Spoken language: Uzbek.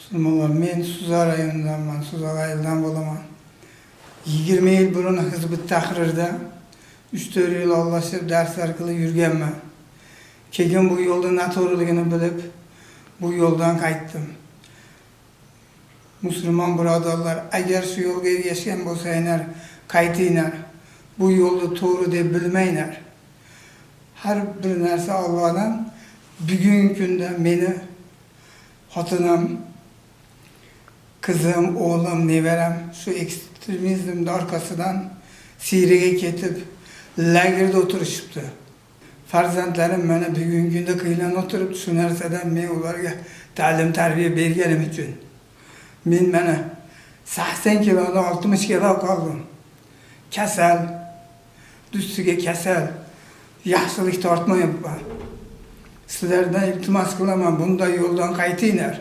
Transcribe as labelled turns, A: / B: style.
A: Musulmonlar, men Suza rayonidanman, Suza qayerdan bo'laman. 20 yil burun Hizb Tahrirda 3-4 yil Allah'shib darslar qilib yurganman. Keyin bu yo'lda noto'g'riligini bilib, bu yo'ldan qaytdim. Musulmon birodarlar, agar shu yo'lga ergashgan bo'lsanglar, qaytinglar. Bu yo'lni to'g'ri deb bilmanglar. Har bir narsa Allohdan. Bugungi kunda meni xotinim, qizim, o'g'lim, nevaram shu ekstremizmning orqasidan Siriyaga ketib, lagerda o'tirishibdi. Farzandlarim mana bugungi kunda qiynalib o'tirib, shu narsadan men ularga ta'lim tarbiya berganim uchun. Men mana 80 kilodan 60 kilo qoldim. Kasal, ustiga kasal, yaxshilik tortmayapman. Sizlardan iltimos qilaman, bunday yo'ldan qaytinglar.